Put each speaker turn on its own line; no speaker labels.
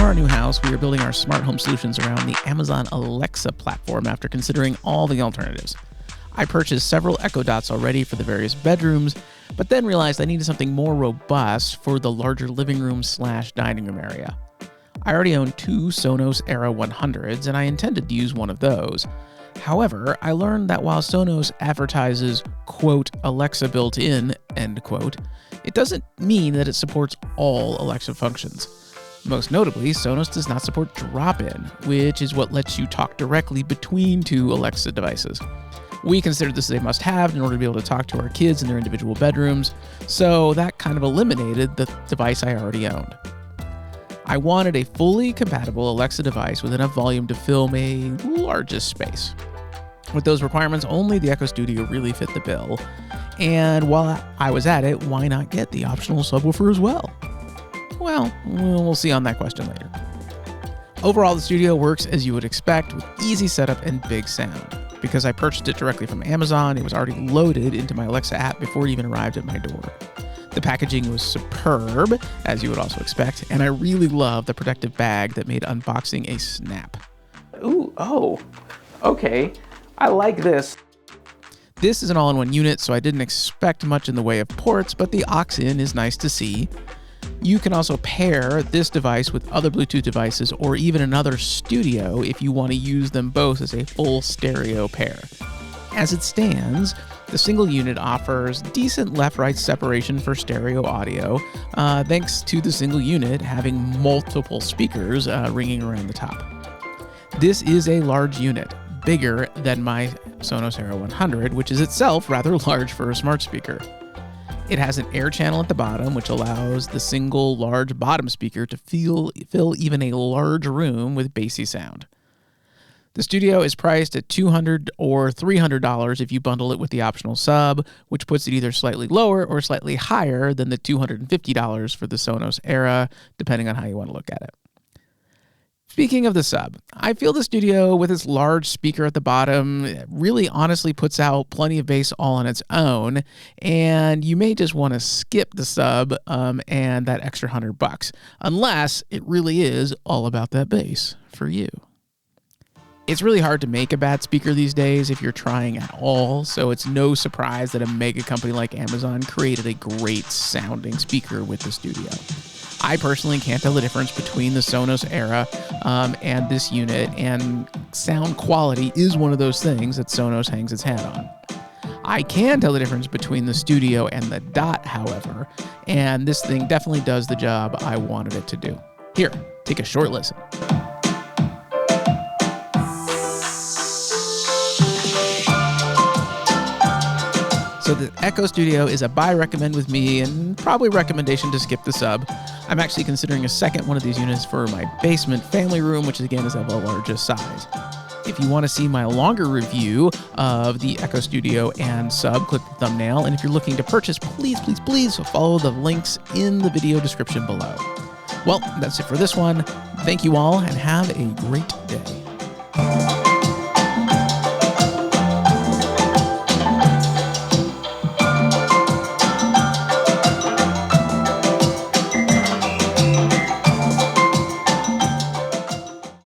our new house, we are building our smart home solutions around the Amazon Alexa platform after considering all the alternatives. I purchased several Echo Dots already for the various bedrooms, but then realized I needed something more robust for the larger living room/dining room area. I already own two Sonos Era 100s, and I intended to use one of those. However, I learned that while Sonos advertises, quote, Alexa built in, end quote, it doesn't mean that it supports all Alexa functions. Most notably, Sonos does not support drop-in, which is what lets you talk directly between two Alexa devices. We considered this a must-have in order to be able to talk to our kids in their individual bedrooms, so that kind of eliminated the device I already owned. I wanted a fully compatible Alexa device with enough volume to film a largest space. With those requirements, only the Echo Studio really fit the bill, and while I was at it, why not get the optional subwoofer as well? Well, we'll see on that question later. Overall, the Studio works as you would expect, with easy setup and big sound. Because I purchased it directly from Amazon, it was already loaded into my Alexa app before it even arrived at my door. The packaging was superb, as you would also expect, and I really love the protective bag that made unboxing a snap.
Ooh, oh, okay. I like this.
This is an all-in-one unit, so I didn't expect much in the way of ports, but the aux-in is nice to see. You can also pair this device with other Bluetooth devices or even another Studio if you want to use them both as a full stereo pair. As it stands, the single unit offers decent left-right separation for stereo audio, thanks to the single unit having multiple speakers ringing around the top. This is a large unit, bigger than my Sonos Era 100, which is itself rather large for a smart speaker. It has an air channel at the bottom, which allows the single large bottom speaker to fill even a large room with bassy sound. The Studio is priced at $200 or $300 if you bundle it with the optional sub, which puts it either slightly lower or slightly higher than the $250 for the Sonos Era, depending on how you want to look at it. Speaking of the sub, I feel the Studio, with its large speaker at the bottom, really honestly puts out plenty of bass all on its own, and you may just want to skip the sub and that extra $100, unless it really is all about that bass for you. It's really hard to make a bad speaker these days if you're trying at all, so it's no surprise that a mega company like Amazon created a great sounding speaker with the Studio. I personally can't tell the difference between the Sonos Era and this unit, and sound quality is one of those things that Sonos hangs its hat on. I can tell the difference between the Studio and the Dot, however, and this thing definitely does the job I wanted it to do. Here, take a short listen. So the Echo Studio is a buy recommend with me, and probably recommendation to skip the sub. I'm actually considering a second one of these units for my basement family room, which again is of the largest size. If you want to see my longer review of the Echo Studio and sub, click the thumbnail. And if you're looking to purchase, please follow the links in the video description below. Well, that's it for this one. Thank you all, and have a great day.